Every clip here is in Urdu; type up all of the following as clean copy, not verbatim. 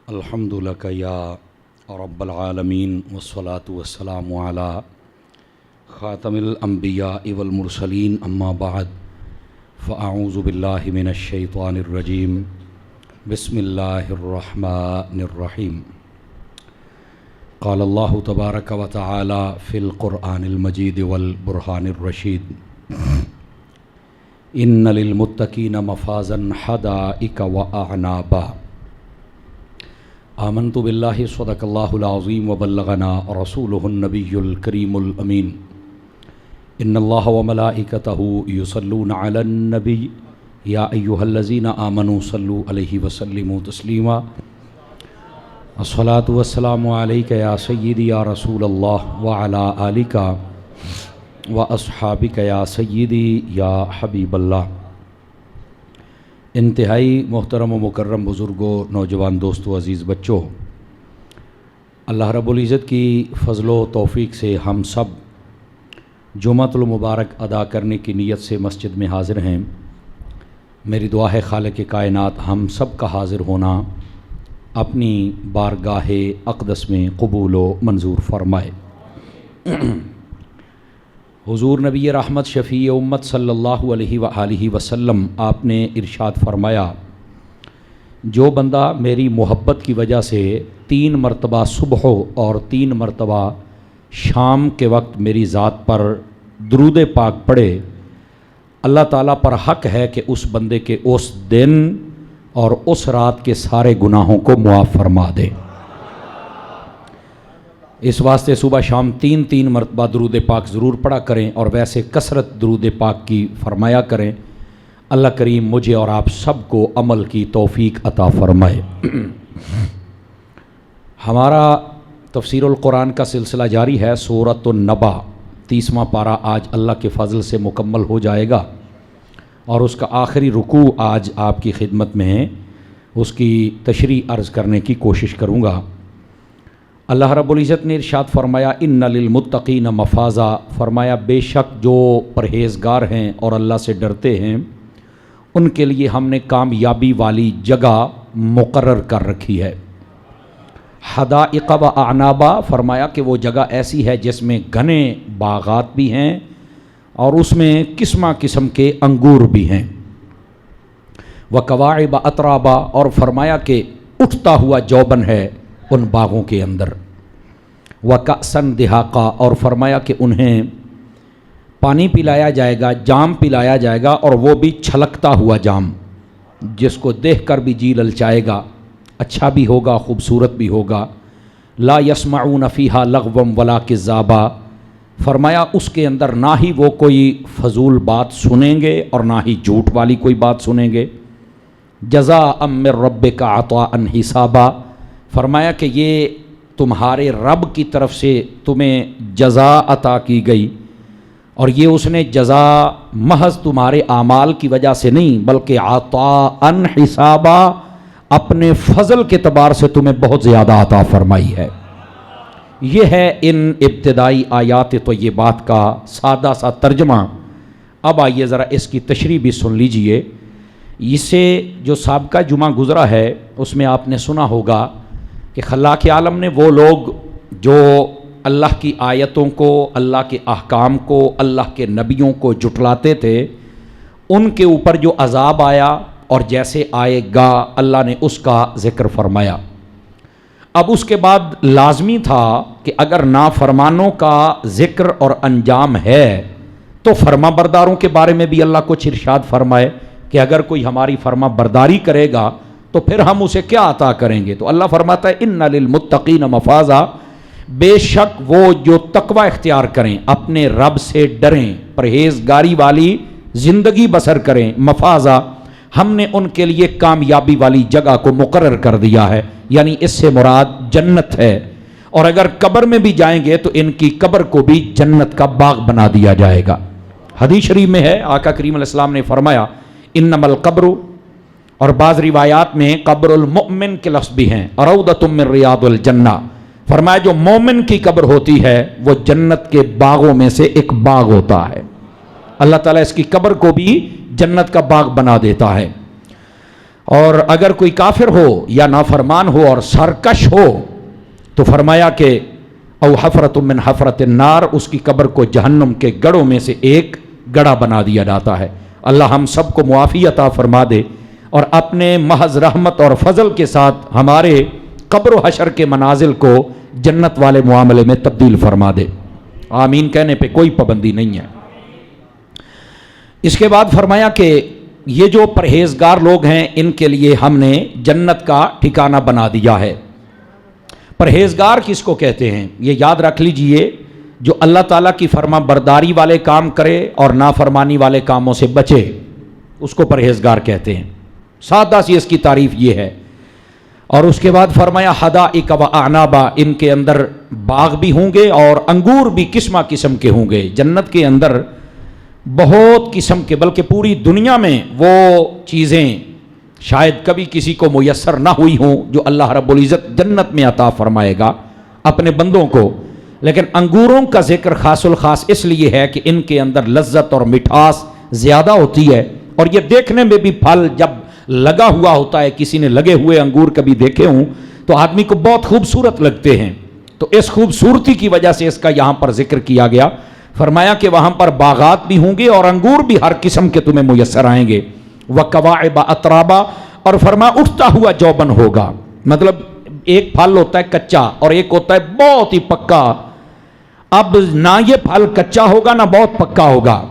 الحمد لک یا رب العالمین والصلاة والسلام علی خاتم الانبیاء والمرسلین اما بعد فاعوذ باللہ من الشیطان الرجیم بسم اللہ الرحمن الرحیم قال اللہ تبارک و تعالی فی القرآن المجید والبرہان الرشید ان للمتقین مفازا حدائق واعنابا آمنت باللہ صدق اللہ العظیم وبلغنا رسولہ النبی الکریم الامین ان اللہ وملائکتہ یصلون علی النبی یا ایہا الذین آمنوا صلوا علیہ وسلموا تسلیما الصلاۃ والسلام علیک یا سیدی یا رسول اللہ وعلی آلک واصحابک یا سیدی یا حبیب اللہ۔ انتہائی محترم و مکرم بزرگوں، نوجوان دوستوں، عزیز بچوں، اللہ رب العزت کی فضل و توفیق سے ہم سب جمعۃ المبارک ادا کرنے کی نیت سے مسجد میں حاضر ہیں۔ میری دعا ہے خالق کائنات ہم سب کا حاضر ہونا اپنی بارگاہ اقدس میں قبول و منظور فرمائے۔ حضور نبی رحمت شفیع امت صلی اللہ علیہ وآلہ وسلم آپ نے ارشاد فرمایا، جو بندہ میری محبت کی وجہ سے 3 مرتبہ صبح اور 3 مرتبہ شام کے وقت میری ذات پر درود پاک پڑھے، اللہ تعالیٰ پر حق ہے کہ اس بندے کے اس دن اور اس رات کے سارے گناہوں کو معاف فرما دے۔ اس واسطے صبح شام 3 مرتبہ درود پاک ضرور پڑھا کریں، اور ویسے کثرت درود پاک کی فرمایا کریں۔ اللہ کریم مجھے اور آپ سب کو عمل کی توفیق عطا فرمائے۔ ہمارا تفسیر القرآن کا سلسلہ جاری ہے۔ سورۃ النبا 30واں پارہ آج اللہ کے فضل سے مکمل ہو جائے گا، اور اس کا آخری رکوع آج آپ کی خدمت میں ہے، اس کی تشریح عرض کرنے کی کوشش کروں گا۔ اللہ رب العزت نے ارشاد فرمایا، ان للمتقین مفازا، فرمایا بے شک جو پرہیزگار ہیں اور اللہ سے ڈرتے ہیں ان کے لیے ہم نے کامیابی والی جگہ مقرر کر رکھی ہے۔ حدائق و اعنابا، فرمایا کہ وہ جگہ ایسی ہے جس میں گھنے باغات بھی ہیں اور اس میں قسم قسم کے انگور بھی ہیں۔ وکواعب اترابا، اور فرمایا کہ اٹھتا ہوا جوبن ہے ان باغوں کے اندر۔ وکأسن دہاقا، اور فرمایا کہ انہیں پانی پلایا جائے گا، جام پلایا جائے گا، اور وہ بھی چھلکتا ہوا جام جس کو دیکھ کر بھی جی للچائے گا، اچھا بھی ہوگا، خوبصورت بھی ہوگا۔ لا یسمعون فیہا لغوا ولا کذابا، فرمایا اس کے اندر نہ ہی وہ کوئی فضول بات سنیں گے اور نہ ہی جھوٹ والی کوئی بات سنیں گے۔ جزاء من ربک عطاء حسابا، فرمایا کہ یہ تمہارے رب کی طرف سے تمہیں جزا عطا کی گئی، اور یہ اس نے جزا محض تمہارے اعمال کی وجہ سے نہیں بلکہ عطاء حسابا، اپنے فضل کے اعتبار سے تمہیں بہت زیادہ عطا فرمائی ہے۔ یہ ہے ان ابتدائی آیات طیبات کا سادہ سا ترجمہ۔ اب آئیے ذرا اس کی تشریح بھی سن لیجئے۔ اسے جو سابقہ جمعہ گزرا ہے اس میں آپ نے سنا ہوگا کہ خلاق عالم نے وہ لوگ جو اللہ کی آیتوں کو، اللہ کے احکام کو، اللہ کے نبیوں کو جھٹلاتے تھے، ان کے اوپر جو عذاب آیا اور جیسے آئے گا اللہ نے اس کا ذکر فرمایا۔ اب اس کے بعد لازمی تھا کہ اگر نافرمانوں کا ذکر اور انجام ہے تو فرما برداروں کے بارے میں بھی اللہ کچھ ارشاد فرمائے کہ اگر کوئی ہماری فرما برداری کرے گا تو پھر ہم اسے کیا عطا کریں گے۔ تو اللہ فرماتا ہے ان للمتقین مفازا، بے شک وہ جو تقوی اختیار کریں، اپنے رب سے ڈریں، پرہیزگاری والی زندگی بسر کریں، مفازا، ہم نے ان کے لیے کامیابی والی جگہ کو مقرر کر دیا ہے، یعنی اس سے مراد جنت ہے، اور اگر قبر میں بھی جائیں گے تو ان کی قبر کو بھی جنت کا باغ بنا دیا جائے گا۔ حدیث شریف میں ہے، آقا کریم علیہ السلام نے فرمایا انما القبر، اور بعض روایات میں قبر المؤمن کے لفظ بھی ہیں، روضۃ من ریاض الجنہ، فرمایا جو مومن کی قبر ہوتی ہے وہ جنت کے باغوں میں سے ایک باغ ہوتا ہے۔ اللہ تعالیٰ اس کی قبر کو بھی جنت کا باغ بنا دیتا ہے۔ اور اگر کوئی کافر ہو یا نافرمان ہو اور سرکش ہو تو فرمایا کہ او حفرت من حفرت النار، اس کی قبر کو جہنم کے گڑھوں میں سے ایک گڑھا بنا دیا جاتا ہے۔ اللہ ہم سب کو معافی عطا فرما دے اور اپنے محض رحمت اور فضل کے ساتھ ہمارے قبر و حشر کے منازل کو جنت والے معاملے میں تبدیل فرما دے۔ آمین کہنے پہ کوئی پابندی نہیں ہے۔ اس کے بعد فرمایا کہ یہ جو پرہیزگار لوگ ہیں ان کے لیے ہم نے جنت کا ٹھکانہ بنا دیا ہے۔ پرہیزگار کس کو کہتے ہیں؟ یہ یاد رکھ لیجئے، جو اللہ تعالیٰ کی فرما برداری والے کام کرے اور نافرمانی والے کاموں سے بچے، اس کو پرہیزگار کہتے ہیں۔ سادہ سی اس کی تعریف یہ ہے۔ اور اس کے بعد فرمایا حدائق و اعنابا، ان کے اندر باغ بھی ہوں گے اور انگور بھی قسمہ قسم کے ہوں گے۔ جنت کے اندر بہت قسم کے، بلکہ پوری دنیا میں وہ چیزیں شاید کبھی کسی کو میسر نہ ہوئی ہوں جو اللہ رب العزت جنت میں عطا فرمائے گا اپنے بندوں کو۔ لیکن انگوروں کا ذکر خاص الخاص اس لیے ہے کہ ان کے اندر لذت اور مٹھاس زیادہ ہوتی ہے، اور یہ دیکھنے میں بھی پھل جب لگا ہوا ہوتا ہے، کسی نے لگے ہوئے انگور کبھی دیکھے ہوں تو آدمی کو بہت خوبصورت لگتے ہیں، تو اس خوبصورتی کی وجہ سے اس کا یہاں پر ذکر کیا گیا۔ فرمایا کہ وہاں پر باغات بھی ہوں گے اور انگور بھی ہر قسم کے تمہیں میسر آئیں گے۔ وَكَوَاعِبَ أَتْرَابًا، اور فرمایا اٹھتا ہوا جوبن ہوگا، مطلب ایک پھل ہوتا ہے کچا اور ایک ہوتا ہے بہت ہی پکا۔ اب نہ یہ پھل کچا ہوگا نہ بہت پکا ہوگا،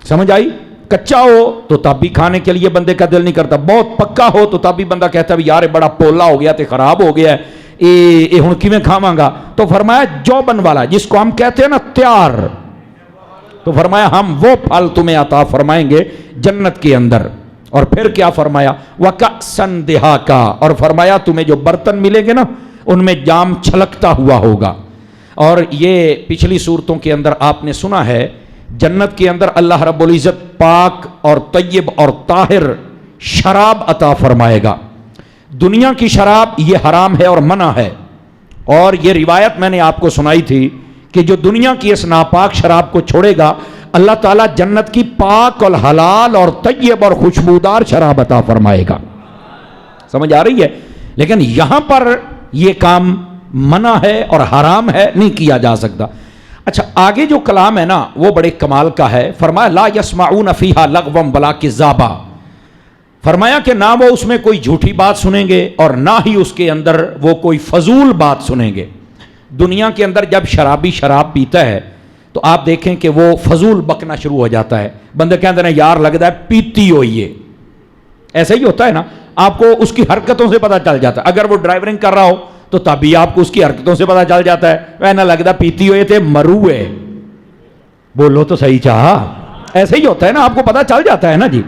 سمجھ آئی؟ کچا ہو تو تب بھی کھانے کے لیے بندے کا دل نہیں کرتا، بہت پکا ہو تو تب بھی بندہ کہتا ہے یار بڑا پولا ہو گیا تے خراب ہو گیا ہے، اے ہن کیویں کھاواں گا؟ تو فرمایا جوبن والا، جس کو ہم کہتے ہیں نا تیار، تو فرمایا ہم وہ پھل تمہیں عطا فرمائیں گے جنت کے اندر۔ اور پھر کیا فرمایا؟ وَكَأْسًا دِهَاقًا، اور فرمایا تمہیں جو برتن ملیں گے نا ان میں جام چھلکتا ہوا ہوگا۔ اور یہ پچھلی صورتوں کے اندر آپ نے سنا ہے، جنت کے اندر اللہ رب العزت پاک اور طیب اور طاہر شراب عطا فرمائے گا۔ دنیا کی شراب یہ حرام ہے اور منع ہے، اور یہ روایت میں نے آپ کو سنائی تھی کہ جو دنیا کی اس ناپاک شراب کو چھوڑے گا، اللہ تعالیٰ جنت کی پاک اور حلال اور طیب اور خوشبودار شراب عطا فرمائے گا۔ سمجھ آ رہی ہے؟ لیکن یہاں پر یہ کام منع ہے اور حرام ہے، نہیں کیا جا سکتا۔ اچھا آگے جو کلام ہے نا وہ بڑے کمال کا ہے۔ فرمایا لا يسمعون فیہا لغوا ولا کذابا، فرمایا کہ نہ وہ اس میں کوئی جھوٹی بات سنیں گے اور نہ ہی اس کے اندر وہ کوئی فضول بات سنیں گے۔ دنیا کے اندر جب شرابی شراب پیتا ہے تو آپ دیکھیں کہ وہ فضول بکنا شروع ہو جاتا ہے، بندے کہتے ہیں یار لگتا ہے پیتی ہوئی ہے، ایسا ہی ہوتا ہے نا، آپ کو اس کی حرکتوں سے پتہ چل جاتا ہے۔ اگر وہ ڈرائیورنگ کر رہا ہو تو تبھی آپ کو اس کی حرکتوں سے پتہ چل جاتا ہے، وہ نہ لگتا پیتی ہوئے تھے مرو ہے، بولو تو صحیح چاہا، ایسا ہی ہوتا ہے نا، آپ کو پتہ چل جاتا ہے نا جی۔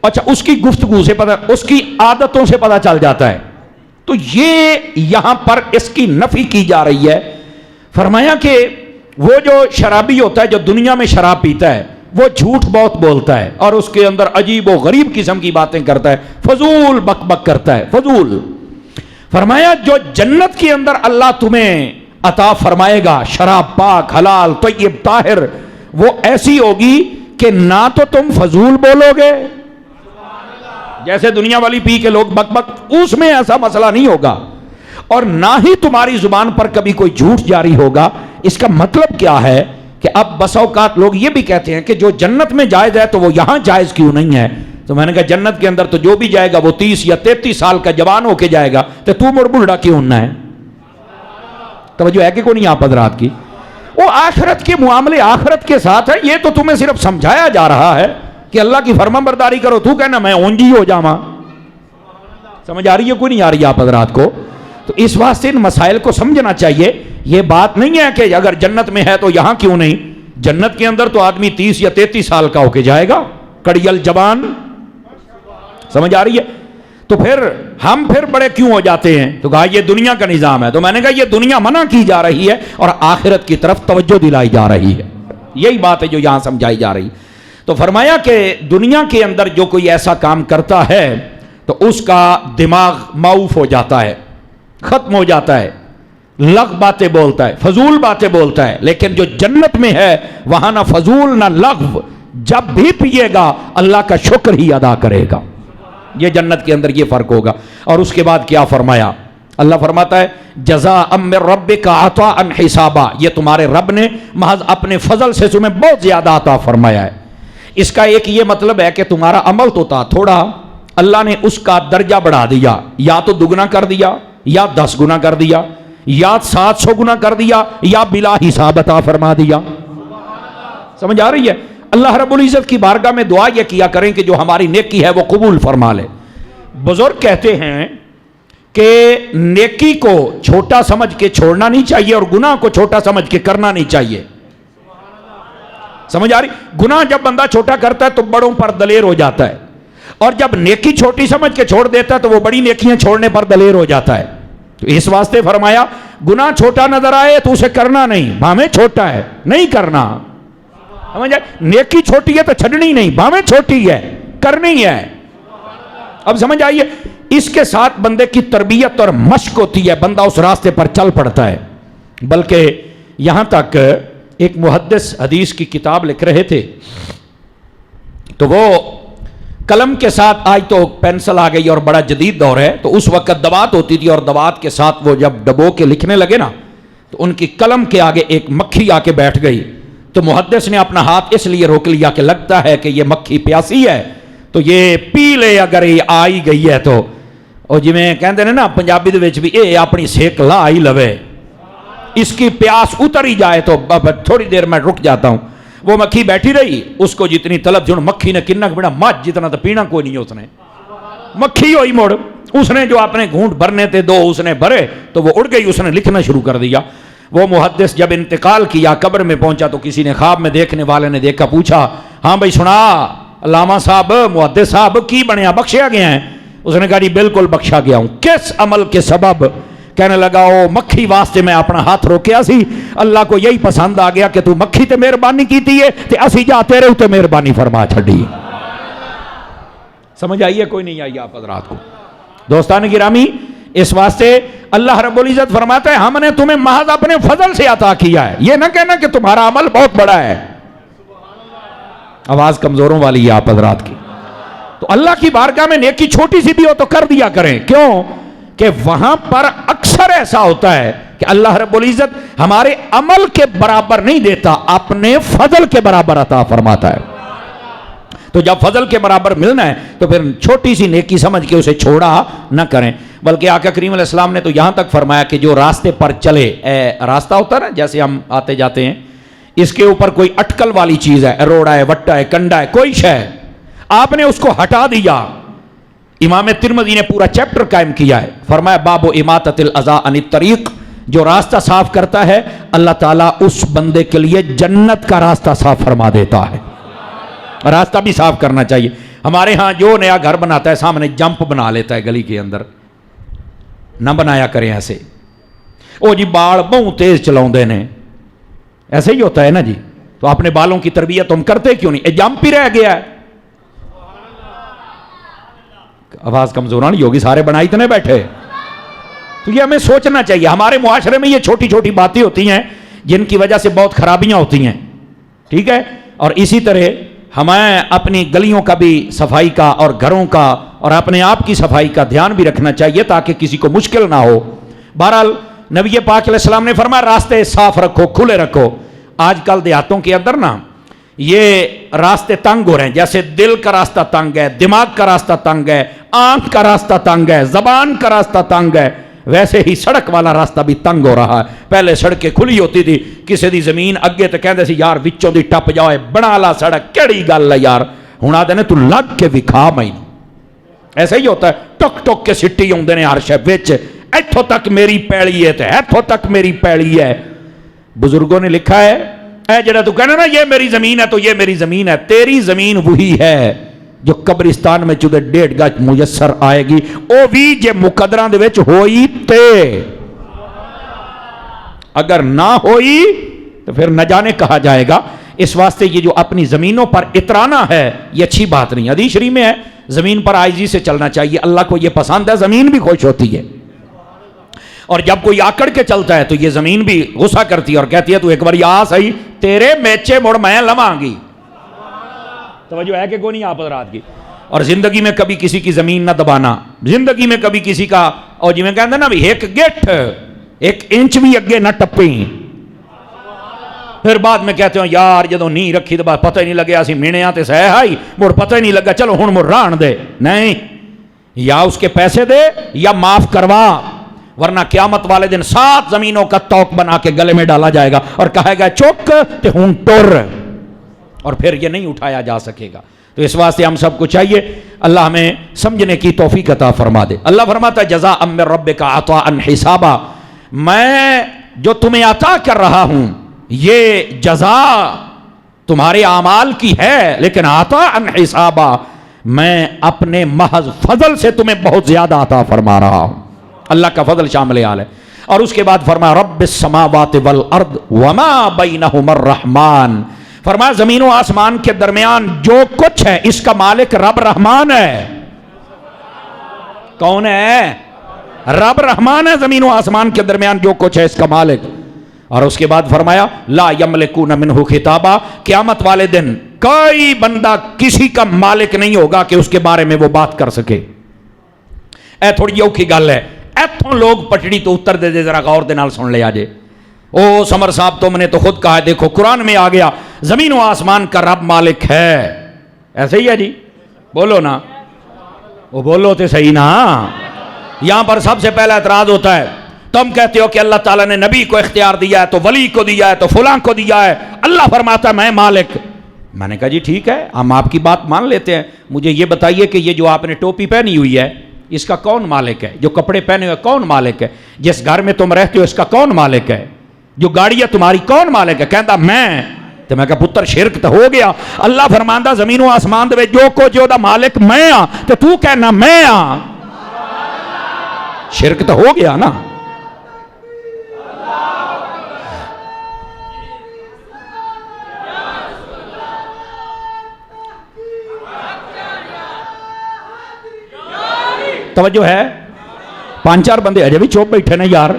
اچھا اس کی گفتگو سے پتہ، اس کی عادتوں سے پتہ چل جاتا ہے۔ تو یہ یہاں پر اس کی نفی کی جا رہی ہے۔ فرمایا کہ وہ جو شرابی ہوتا ہے جو دنیا میں شراب پیتا ہے وہ جھوٹ بہت بولتا ہے اور اس کے اندر عجیب و غریب قسم کی باتیں کرتا ہے، فضول بک بک کرتا ہے، فضول۔ فرمایا جو جنت کے اندر اللہ تمہیں عطا فرمائے گا شراب پاک حلال طیب طاہر، وہ ایسی ہوگی کہ نہ تو تم فضول بولو گے جیسے دنیا والی پی کے لوگ بک بک، اس میں ایسا مسئلہ نہیں ہوگا، اور نہ ہی تمہاری زبان پر کبھی کوئی جھوٹ جاری ہوگا۔ اس کا مطلب کیا ہے کہ اب بس اوقات لوگ یہ بھی کہتے ہیں کہ جو جنت میں جائز ہے تو وہ یہاں جائز کیوں نہیں ہے؟ تو میں نے کہا جنت کے اندر تو جو بھی جائے گا وہ 30 یا 33 سال کا جوان ہو کے جائے گا، تو مڑ بڑھڑا کیوں نہ ہے؟ توجہ ہے کہ کوئی نہیں آپ حضرات کی؟ وہ آخرت کے معاملے آخرت کے ساتھ ہے، یہ تو تمہیں صرف سمجھایا جا رہا ہے کہ اللہ کی فرما برداری کرو، تو کہنا میں اونجی ہو جاواں۔ سمجھ آ رہی ہے کوئی نہیں آ رہی آپ حضرات کو؟ تو اس واسطے ان مسائل کو سمجھنا چاہیے۔ یہ بات نہیں ہے کہ اگر جنت میں ہے تو یہاں کیوں نہیں، جنت کے اندر تو آدمی 30 یا 33 سال کا ہو کے جائے گا، کڑیل جوان۔ سمجھ آ رہی ہے؟ تو پھر ہم بڑے کیوں ہو جاتے ہیں؟ تو کہا یہ دنیا کا نظام ہے، تو میں نے کہا یہ دنیا منع کی جا رہی ہے اور آخرت کی طرف توجہ دلائی جا رہی ہے، یہی بات ہے جو یہاں سمجھائی جا رہی ہے۔ تو فرمایا کہ دنیا کے اندر جو کوئی ایسا کام کرتا ہے تو اس کا دماغ معوف ہو جاتا ہے، ختم ہو جاتا ہے، لغ باتیں بولتا ہے، فضول باتیں بولتا ہے۔ لیکن جو جنت میں ہے وہاں نہ فضول نہ لغو، جب بھی پیے گا اللہ کا شکر ہی ادا کرے گا۔ یہ جنت کے اندر یہ فرق ہوگا. اور اس کے بعد کیا فرمایا؟ اللہ فرماتا ہے جزاء من ربک عطاء حسابا، یہ تمہارے رب نے محض اپنے فضل سے تمہیں بہت زیادہ عطا فرمایا ہے. اس کا ایک یہ مطلب ہے کہ تمہارا عمل تو تھا تھوڑا، اللہ نے اس کا درجہ بڑھا دیا، یا تو دگنا کر دیا یا 10 گنا کر دیا یا 700 گنا کر دیا یا بلا حساب عطا فرما دیا. سمجھ آ رہی ہے؟ اللہ رب العزت کی بارگاہ میں دعا یہ کیا کریں کہ جو ہماری نیکی ہے وہ قبول فرما لے. بزرگ کہتے ہیں کہ نیکی کو چھوٹا سمجھ کے چھوڑنا نہیں چاہیے اور گناہ کو چھوٹا سمجھ کے کرنا نہیں چاہیے. سمجھ آ رہی؟ گناہ جب بندہ چھوٹا کرتا ہے تو بڑوں پر دلیر ہو جاتا ہے، اور جب نیکی چھوٹی سمجھ کے چھوڑ دیتا ہے تو وہ بڑی نیکیاں چھوڑنے پر دلیر ہو جاتا ہے. تو اس واسطے فرمایا گناہ چھوٹا نظر آئے تو اسے کرنا نہیں، بھامیں چھوٹا ہے نہیں کرنا. سمجھ آئے؟ نیکی چھوٹی ہے تو چھڑنی نہیں، بھامیں چھوٹی ہے کرنی ہے. اب سمجھ آئیے، اس کے ساتھ بندے کی تربیت اور مشق ہوتی ہے، بندہ اس راستے پر چل پڑتا ہے. بلکہ یہاں تک ایک محدث حدیث کی کتاب لکھ رہے تھے تو وہ قلم کے ساتھ، آج تو پینسل آ گئی اور بڑا جدید دور ہے، تو اس وقت دوات ہوتی تھی، اور دوات کے ساتھ وہ جب ڈبو کے لکھنے لگے نا تو ان کی قلم کے آگے ایک مکھی آ کے بیٹھ گئی. تو محدث نے اپنا ہاتھ اس لیے روک لیا کہ لگتا ہے کہ یہ مکھی پیاسی ہے تو یہ پی لے، اگر یہ آئی گئی ہے تو. اور جی میں کہتے ہیں نا پنجابی دے وچ بھی اے اپنی سیک لا ہی لوے، اس کی پیاس اتر ہی جائے تو تھوڑی دیر میں رک جاتا ہوں. وہ مکھی بیٹھی رہی، اس کو جتنی طلب جو مکھی نے کنک بڑا مجھ جتنا تو پینا کوئی نہیں، اس نے مکھی ہوئی مڑ، اس نے جو اپنے گھونٹ بھرنے تھے 2 اس نے بھرے تو وہ اڑ گئی، اس نے لکھنا شروع کر دیا. وہ محدث جب انتقال کیا قبر میں پہنچا تو کسی نے خواب میں دیکھنے والے نے دیکھا، پوچھا ہاں بھائی سنا علامہ صاحب محدث صاحب کی بنیا، بخشیا گیا ہے؟ اس نے کہا جی بالکل بخشا گیا ہوں. کس عمل کے سبب؟ کہنے لگا او مکھی واسطے میں اپنا ہاتھ روکیا سی، اللہ کو یہی پسند آ گیا کہ تو مکھی تے مہربانی کیتی ہے تے اسی جا تیرے اوتے مہربانی فرما چھڈی. سمجھ آئیے کوئی نہیں آئی آپ حضرات کو؟ دوستان گرامی، اس واسطے اللہ رب العزت فرماتا ہے ہم نے تمہیں محض اپنے فضل سے عطا کیا ہے، یہ نہ کہنا کہ تمہارا عمل بہت بڑا ہے. آواز کمزوروں والی ہے آپ حضرات کی. تو اللہ کی بارگاہ میں نیکی چھوٹی سی بھی ہو تو کر دیا کریں. کیوں کہ وہاں پر اکثر ایسا ہوتا ہے کہ اللہ رب العزت ہمارے عمل کے برابر نہیں دیتا، اپنے فضل کے برابر عطا فرماتا ہے. تو جب فضل کے برابر ملنا ہے تو پھر چھوٹی سی نیکی سمجھ کے اسے چھوڑا نہ کریں. بلکہ آقا کریم علیہ السلام نے تو یہاں تک فرمایا کہ جو راستے پر چلے، راستہ ہوتا ہے نا جیسے ہم آتے جاتے ہیں، اس کے اوپر کوئی اٹکل والی چیز ہے، روڑا ہے، وٹا ہے، کنڈا ہے، کوئی شے ہے، آپ نے اس کو ہٹا دیا. امام ترمذی نے پورا چیپٹر قائم کیا ہے، فرمایا باب اماطۃ الاذی عن الطریق، جو راستہ صاف کرتا ہے اللہ تعالیٰ اس بندے کے لیے جنت کا راستہ صاف فرما دیتا ہے. راستہ بھی صاف کرنا چاہیے. ہمارے ہاں جو نیا گھر بناتا ہے سامنے جمپ بنا لیتا ہے گلی کے اندر، نہ بنایا کریں ایسے. او جی بال بہت تیز چلاؤندے نے، ایسے ہی ہوتا ہے نا جی. تو اپنے بالوں کی تربیت تم کرتے کیوں نہیں؟ جمپ ہی رہ گیا ہے. آواز کمزور نہیں ہوگی، سارے بنائی اتنے بیٹھے. تو یہ ہمیں سوچنا چاہیے. ہمارے معاشرے میں یہ چھوٹی چھوٹی باتیں ہوتی ہیں جن کی وجہ سے بہت خرابیاں ہوتی ہیں، ٹھیک ہے. اور اسی طرح ہمیں اپنی گلیوں کا بھی صفائی کا اور گھروں کا اور اپنے آپ کی صفائی کا دھیان بھی رکھنا چاہیے تاکہ کسی کو مشکل نہ ہو. بہرحال نبی پاک علیہ السلام نے فرمایا راستے صاف رکھو، کھلے رکھو. آج کل دیہاتوں کے اندر نا یہ راستے تنگ ہو رہے ہیں، جیسے دل کا راستہ تنگ ہے، دماغ کا راستہ تنگ ہے، آنکھ کا راستہ تنگ ہے، زبان کا راستہ تنگ ہے، ویسے ہی سڑک والا راستہ بھی تنگ ہو رہا ہے. پہلے سڑکیں کھلی ہوتی تھی، کسی دی زمین اگے تو کہندے سی یار وچوں دی ٹپ جائے، بنا لا سڑک، کیڑی گل ہے یار، ہن آدھے نے تو لگ کے وکھا مینوں. ایسا ہی ہوتا ہے، ٹک ٹک کے سٹی آؤندے نے ہر شے وچ، ایتھوں تک میری پیڑی ہے تے ایتھوں تک میری پیڑی ہے. بزرگوں نے لکھا ہے اے جڑا تو کہنا نا یہ میری زمین ہے تو یہ میری زمین ہے، تیری زمین وہی ہے جو قبرستان میں چودے 1.5 گج میسر آئے گی، او بھی جے مقدراں دے وچ ہوئی تے، اگر نہ ہوئی تو پھر نہ جانے کہا جائے گا. اس واسطے یہ جو اپنی زمینوں پر اترانا ہے یہ اچھی بات نہیں. حدیث شریف میں ہے زمین پر عاجزی سے چلنا چاہیے، اللہ کو یہ پسند ہے، زمین بھی خوش ہوتی ہے. اور جب کوئی آکڑ کے چلتا ہے تو یہ زمین بھی غصہ کرتی ہے اور کہتی ہے تو ایک بار آ صحیح، تیرے میچے مڑ میں لواں گی. توجہ ہے کہ کوئی نہیں آپ حضرات کی؟ اور زندگی میں کبھی کسی کی زمین نہ دبانا, زندگی میں کبھی کسی کا, اور جی میں کہتا نا بھی ایک گٹھ ایک انچ بھی اگے نہ ٹپیں. پھر بعد میں کہتے ہو یار جدو نہیں رکھی تو پتہ ہی نہیں لگیا اسی مینیاں تے سہ آئی مڑ پتہ ہی نہیں لگا, چلو ہن مڑ ران دے. نہیں, یا اس کے پیسے دے یا معاف کروا, ورنہ قیامت والے دن 7 زمینوں کا توق بنا کے گلے میں ڈالا جائے گا اور کہے گا چک تے ہن ٹر, اور پھر یہ نہیں اٹھایا جا سکے گا. تو اس واسطے ہم سب کو چاہیے اللہ ہمیں سمجھنے کی توفیق عطا فرما دے. اللہ فرماتا ہے جزاء من ربک عطاء حسابا, میں جو تمہیں عطا کر رہا ہوں یہ جزا تمہارے اعمال کی ہے, لیکن عطاء حسابا, میں اپنے محض فضل سے تمہیں بہت زیادہ عطا فرما رہا ہوں. اللہ کا فضل شامل حال ہے. اور اس کے بعد فرمایا رب السماوات والارض وما بینہما الرحمن, فرمایا زمین و آسمان کے درمیان جو کچھ ہے اس کا مالک رب رحمان ہے. کون ہے؟ رب رحمان ہے. زمین و آسمان کے درمیان جو کچھ ہے اس کا مالک. اور اس کے بعد فرمایا لا یملکون منہ خطابا, قیامت والے دن کوئی بندہ کسی کا مالک نہیں ہوگا کہ اس کے بارے میں وہ بات کر سکے. اے تھوڑی اوکھی گل ہے, ایتھوں لوگ پٹڑی تو اتر دے دے, ذرا غور دے نال سن لے آجے. او سمر صاحب تم نے تو خود کہا ہے, دیکھو قرآن میں آ گیا زمین و آسمان کا رب مالک ہے, ایسے ہی ہے جی, بولو نا, وہ بولو تو صحیح نا. یہاں پر سب سے پہلا اعتراض ہوتا ہے, تم کہتے ہو کہ اللہ تعالیٰ نے نبی کو اختیار دیا ہے تو ولی کو دیا ہے تو فلاں کو دیا ہے, اللہ فرماتا ہے میں مالک. میں نے کہا جی ٹھیک ہے ہم آپ کی بات مان لیتے ہیں, مجھے یہ بتائیے کہ یہ جو آپ نے ٹوپی پہنی ہوئی ہے اس کا کون مالک ہے؟ جو کپڑے پہنے ہوئے کون مالک ہے؟ جس گھر میں تم رہتے ہو اس کا کون مالک ہے؟ جو گاڑی ہے تمہاری کون مالک ہے؟ کہتا میں. تو میں کہا پتر شرک تو ہو گیا. اللہ فرماندا زمین و آسمان دے جو کو جو دا مالک میں ہاں تے تو کہنا میں ہاں, شرک تو ہو گیا نا. توجہ ہے؟ 5-4 بندے اجے بھی چوپ بیٹھے نا یار,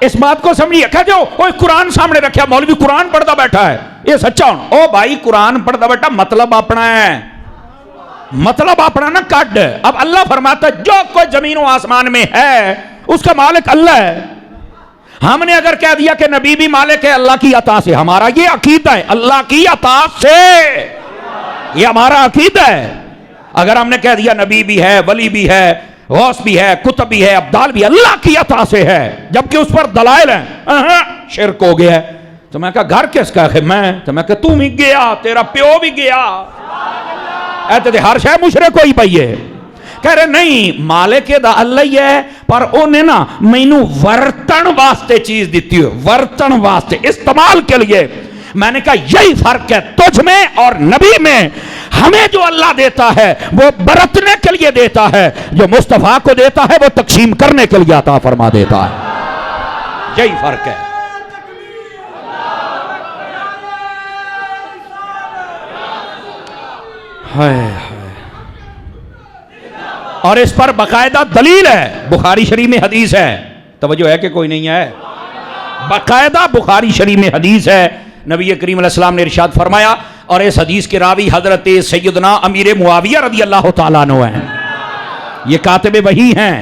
اس بات کو سمجھیے. کہ جو کوئی قرآن سامنے رکھا, مولوی قرآن پڑھتا بیٹھا ہے, یہ سچا ہوں. او بھائی قرآن پڑھتا بیٹھا, مطلب اپنا ہے, مطلب اپنا نہ کٹ. اب اللہ فرماتا ہے جو کوئی زمین و آسمان میں ہے اس کا مالک اللہ ہے. ہم نے اگر کہہ دیا کہ نبی بھی مالک ہے اللہ کی عطا سے, ہمارا یہ عقیدہ ہے اللہ کی عطا سے, یہ ہمارا عقیدہ ہے. اگر ہم نے کہہ دیا نبی بھی ہے, ولی بھی ہے, غوث بھی ہے, کتب بھی ہے, ابدال بھی, اللہ کی عطا سے ہے, جبکہ اس پر دلائل ہیں, شرک ہو گیا ہے. تو میں کہا گھر کس کا ہے؟ میں. تو میں کہا تو بھی گیا, تیرا پیو بھی گیا, ایتے دے ہر شے مشرک ہوئی پئی ہے. کہہ رہے نہیں مالک دا اللہ ہی ہے, پر انہیں نا مینوں ورتن واسطے چیز دیتی ہے, ورتن واسطے, استعمال کے لیے. میں نے کہا یہی فرق ہے تجھ میں اور نبی میں. ہمیں جو اللہ دیتا ہے وہ برتنے کے لیے دیتا ہے, جو مصطفیٰ کو دیتا ہے وہ تقسیم کرنے کے لیے عطا فرما دیتا ہے. یہی فرق ہے. اور اس پر باقاعدہ دلیل ہے, بخاری شریف میں حدیث ہے. توجہ ہے کہ کوئی نہیں ہے؟ باقاعدہ بخاری شریف میں حدیث ہے. نبی کریم علیہ السلام نے ارشاد فرمایا, اور اس حدیث کے راوی حضرت سیدنا امیر معاویہ رضی اللہ تعالیٰ عنہ ہیں, یہ کاتب وحی ہیں.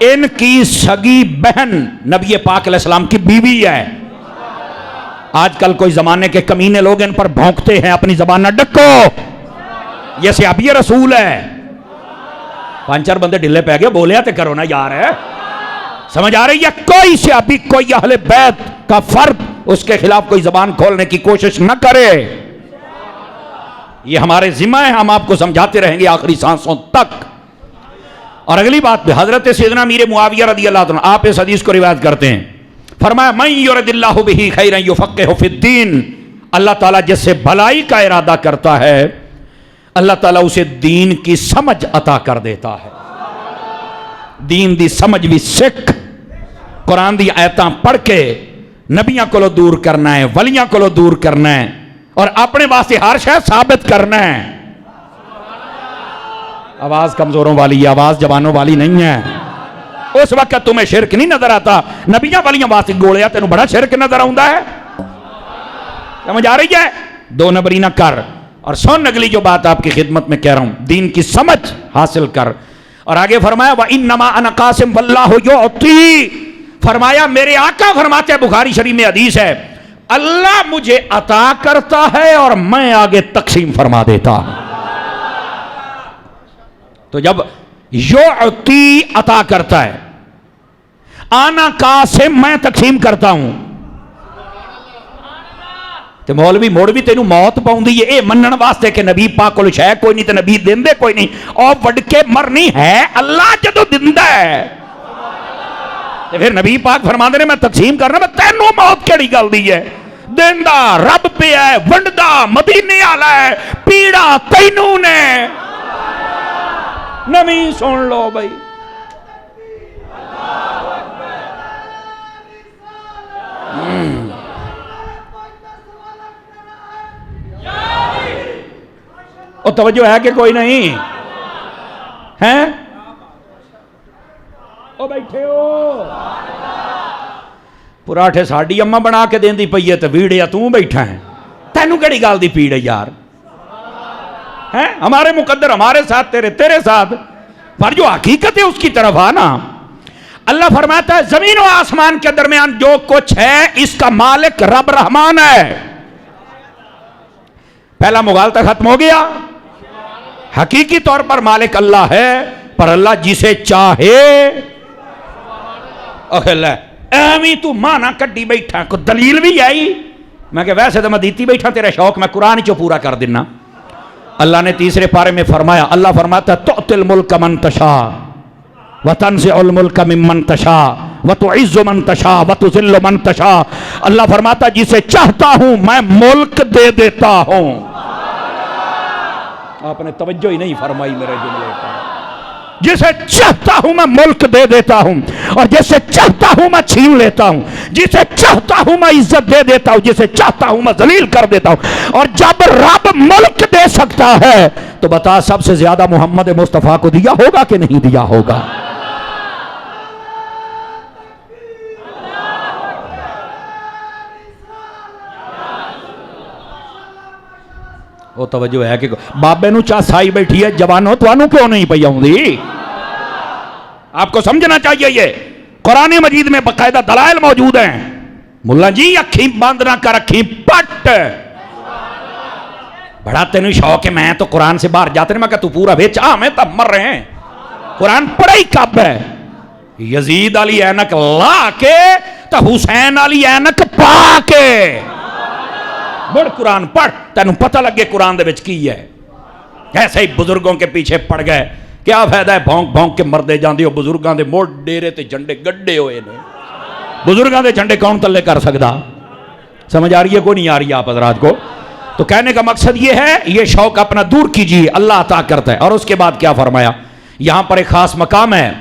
ان کی سگی بہن نبی پاک علیہ السلام کی بیوی ہے. آج کل کوئی زمانے کے کمینے لوگ ان پر بھونکتے ہیں, اپنی زبان نہ ڈکو, یہ صحابی رسول ہے. 5-4 بندے ڈھلے پہ گئے, بولیا تے کرو نا یار, ہے سمجھ آ رہی ہے؟ کوئی صحابی, کوئی اہل بیت کا فرد اس کے خلاف کوئی زبان کھولنے کی کوشش نہ کرے. یہ ہمارے ذمہ ہے, ہم آپ کو سمجھاتے رہیں گے آخری سانسوں تک. اور اگلی بات پہ حضرت سیدنا امیر معاویہ رضی اللہ عنہ, آپ اس حدیث کو روایت کرتے ہیں, فرمایا من یرد اللہ بہ خیرا یفقہہ فی الدین, اللہ تعالیٰ جس سے بھلائی کا ارادہ کرتا ہے اللہ تعالیٰ اسے دین کی سمجھ عطا کر دیتا ہے. دین دی سمجھ بھی سکھ, قرآن دی آیتاں پڑھ کے نبیاں کو دور کرنا ہے, ولیاں کو دور کرنا ہے, اور اپنے واسطے ہر شے ثابت کرنا ہے. آواز کمزوروں والی ہے, آواز جوانوں والی نہیں ہے. اس وقت تمہیں شرک نہیں نظر آتا, نبیاں ولیاں واسطے گولیا تینوں بڑا شرک نظر آتا ہے. سمجھ آ رہی ہے؟ 2 نمبری نہ کر, اور سن اگلی جو بات آپ کی خدمت میں کہہ رہا ہوں، دین کی سمجھ حاصل کر. اور آگے فرمایا وَإِنَّمَا أَنَا قَاسِمٌ وَاللَّهُ يُعْطِي، فرمایا میرے آقا فرماتے ہیں، بخاری شریف میں حدیث ہے، اللہ مجھے عطا کرتا ہے اور میں آگے تقسیم فرما دیتا ہوں. تو جب یعطی عطا کرتا ہے، آنا قاسم میں تقسیم کرتا ہوں، تو مولوی موڑ بھی تینوں موت پاؤں دی اے منن واسطے کہ نبی پاک کو شے کوئی نہیں تے نبی دیندے کوئی نہیں، اور وڈ کے مرنی ہے اللہ جدو دیندا ہے. تے پھر نبی پاک فرماندے نے میں تقسیم کرنا، میں تینوں موت کیڑی گل دی ہے، دیندا رب پہ ہے، ونڈدا مدینے والا ہے، پیڑا تینوں نے. نبی سن لو بھائی. اور توجہ ہے کہ کوئی نہیں ہیں؟ او بیٹھے ہو پراٹھے ساڑی اماں بنا کے دین دی پئی ہے تے ویڑیا تو بیٹھا ہے، تینوں کیڑی گال دی پیڑ ہے یار؟ ہیں ہمارے مقدر ہمارے ساتھ، تیرے ساتھ، پر جو حقیقت ہے اس کی طرف آنا. اللہ فرماتا ہے زمین و آسمان کے درمیان جو کچھ ہے اس کا مالک رب رحمان ہے. پہلا مغالطہ ختم ہو گیا. حقیقی طور پر مالک اللہ ہے، پر اللہ جسے چاہے ایویں تو مانا کڈی بیٹھا، کو دلیل بھی آئی؟ میں کہ ویسے تو میں دیتی بیٹھا، تیرے شوق میں قرآن چو پورا کر دینا. اللہ نے تیسرے پارے میں فرمایا، اللہ فرماتا ہے تؤتی الملک من تشاء وتنزع الملک ممن تشاء وتعز من تشاء وتذل من تشاء. اللہ فرماتا ہے جسے چاہتا ہوں میں ملک دے دیتا ہوں. آپ نے توجہ ہی نہیں فرمائی میرے جملے پر. جسے چاہتا ہوں میں ملک دے دیتا ہوں، اور جسے چاہتا ہوں میں چھین لیتا ہوں، جسے چاہتا ہوں میں عزت دے دیتا ہوں، جسے چاہتا ہوں میں ذلیل کر دیتا ہوں. اور جب رب ملک دے سکتا ہے تو بتا سب سے زیادہ محمد مصطفیٰ کو دیا ہوگا کہ نہیں دیا ہوگا؟ وہ توجہ ہے کہ بابے نو چاہ سائی بیٹھی ہے، جوانوں توانوں کیوں نہیں پئی آؤندی؟ آپ کو سمجھنا چاہیے یہ قرآن مجید میں باقاعدہ دلائل موجود ہیں. ملا جی اکھی بند نہ کر، اکھی پٹ. بڑا تینوں شوق ہے میں تو قرآن سے باہر جاتے نہیں، میں کہ تو پورا بھیچ ہمیں تب مر رہے ہیں. قرآن پڑھا ہی کب ہے؟ یزید علی اینک لا کے تو حسین علی اینک پا کے بڑھ قرآن پڑھ، تینوں پتہ لگے قرآن دے وچ کی ہے. ایسے ہی بزرگوں کے پیچھے پڑ گئے، کیا فائدہ ہے بھونک بھونک کے مردے جاندے ہو. بزرگاں دے موڑ ڈیرے تے جھنڈے گڈے ہوئے نے. بزرگاں دے جھنڈے کون تلے کر سکتا؟ سمجھ آ رہی ہے کو نہیں آ رہی ہے آپ حضرات کو؟ تو کہنے کا مقصد یہ ہے یہ شوق اپنا دور کیجئے، اللہ عطا کرتا ہے. اور اس کے بعد کیا فرمایا؟ یہاں پر ایک خاص مقام ہے،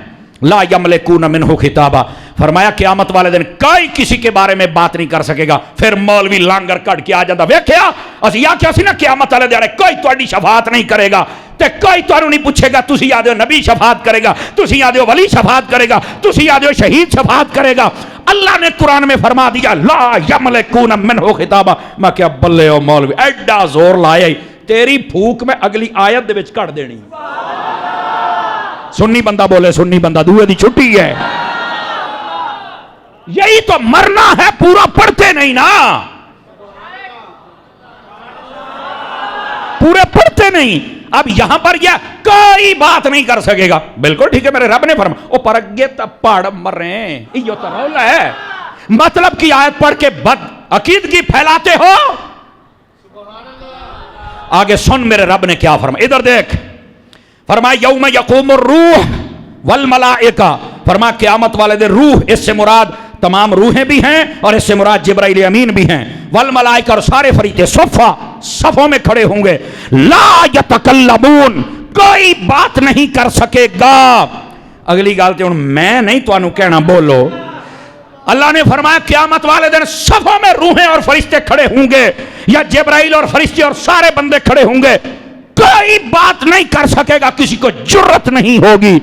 لا یملکون منہ خطابا. فرمایا قیامت والے دن کوئی کسی کے بارے میں بات نہیں کر سکے گا. پھر مولوی لانگر کٹ کے آ جاتا، ویکھیا اسی یا کیا سی نا قیامت والے دن کوئی تہاڈی شفاعت نہیں کرے گا، تے کوئی تانوں نہیں پوچھے گا تسی آدھے نبی شفاعت کرے گا، تسی آدھے ولی شفاعت کرے گا، تسی آدھے شہید شفاعت کرے گا. اللہ نے قرآن میں فرما دیا لا یملکون منہ خطابا. میں کیا بلے او مولوی ایڈا زور لایا ہی تیری پھوک میں اگلی آیت دے وچ کٹ دینی. سنی بندہ بولے سنی بندہ دوے دی چھٹی ہے. یہی تو مرنا ہے، پورا پڑھتے نہیں نا، پورے پڑھتے نہیں. اب یہاں پر یہ کوئی بات نہیں کر سکے گا. بالکل ٹھیک ہے، میرے رب نے فرمایا او پر اگے تا پڑھ مر رہے ہیں، یہ تو رولا ہے. مطلب کی آیت پڑھ کے بد عقیدگی پھیلاتے ہو. آگے سن میرے رب نے کیا فرمایا، ادھر دیکھ. فرمایا یوم یقوم الروح والملائکہ. فرمایا قیامت والے دن روح، اس سے مراد تمام روحیں بھی ہیں اور اس سے مراد جبرائیل امین بھی ہیں. والملائکہ، اور سارے فرشتے صفوں میں کھڑے ہوں گے. لا یتکلمون، کوئی بات نہیں کر سکے گا. اگلی گالتے ہوں میں نہیں تو انہوں کہنا بولو. اللہ نے فرمایا قیامت والے دن صفوں میں روحیں اور فرشتے کھڑے ہوں گے، یا جبرائیل اور فرشتے اور سارے بندے کھڑے ہوں گے. کوئی بات نہیں کر سکے گا، کسی کو جرت نہیں ہوگی.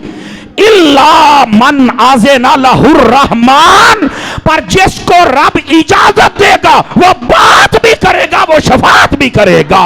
الا من اذن لہ الرحمن، پر جس کو رب اجازت دے گا وہ بات بھی کرے گا، وہ شفاعت بھی کرے گا.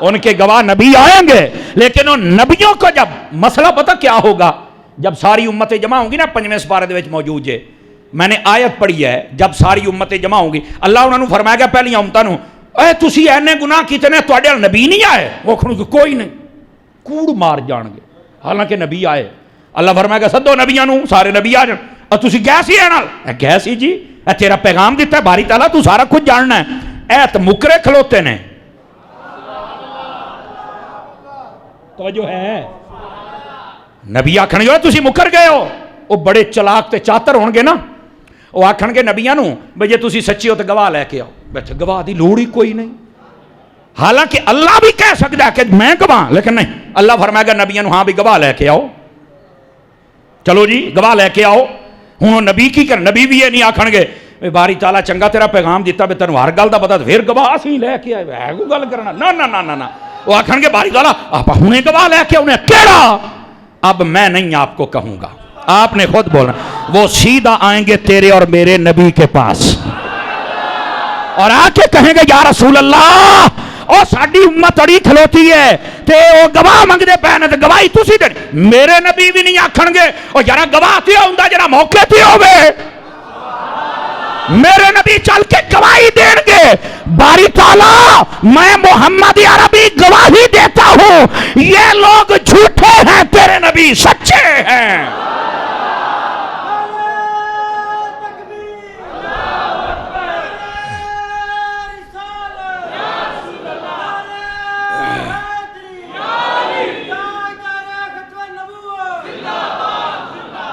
ان کے گواہ نبی آئیں گے، لیکن ان نبیوں کو جب مسئلہ پتہ کیا ہوگا، جب ساری امتیں جمع ہوں گی نا، 5ویں سپارے دے وچ موجود ہے، میں نے آیت پڑھی ہے، جب ساری امتیں جمع ہوں گی اللہ انہوں نے فرمایا گا پہلیاں امتاں نوں، اے تسی اینے گناہ کیتے نے، تواڈے ال نبی نہیں آئے؟ وہ کھڑوں کہ کوئی نہیں، کوڑ مار جان گے، حالانکہ نبی آئے۔ اللہ فرمائے گا سدو نبیاں نوں، سارے نبی آ جان، اور تسی گئے سی اے نال؟ گئے سی جی، اے تیرا پیغام دیتا ہے باری تعالیٰ، تو سارا کچھ جاننا ہے، اے تے مکرے کھلوتے نے۔ توجہ ہے؟ نبی آکھن گے تسی مکر گئے ہو، وہ بڑے چلاک تے چاتر ہون گے نا، وہ آکھن گے نبیاں نوں بھئی جے تسی سچی ہو تے گواہ لے کے آؤ، بیٹھے گواہ دی لوڑ ہی کوئی نہیں۔ حالانکہ اللہ بھی کہہ سکتا ہے کہ میں گواہ، لیکن نہیں، اللہ فرمائے گا نبیاں نوں ہاں بھی گواہ لے کے آؤ، چلو جی گواہ لے کے آؤ۔ ہوں نبی کی کر، نبی بھی یہ نہیں آکھن گے باری تعالیٰ چنگا تیرا پیغام دیتا بے تینوں ہر گل دا پتہ پھر گواہ اسی لے کے آئے، ہے کوئی گل کرنا؟ نہ نہ نہ نہ، وہ آکھن گے باری تعالیٰ آپ ہنے گواہ لے کے آؤ، کیڑا؟ اب میں نہیں آپ کو کہوں گا، آپ نے خود بولنا، وہ سیدھا آئیں گے تیرے اور میرے نبی کے پاس اور آ کے کہیں گے یا رسول اللہ او ساڈی امت اڑی کھلوتی ہے تے او گواہ منگدے پے نے تے گواہی تسی دینی۔ میرے نبی بھی نہیں آکھن گے او یارا گواہ تے ہوندا جڑا موقع تے ہوے، میرے نبی چل کے گواہی دین گے، باری تعالیٰ میں محمد عربی گواہی دیتا ہوں یہ لوگ جھوٹے ہیں، تیرے نبی سچے ہیں۔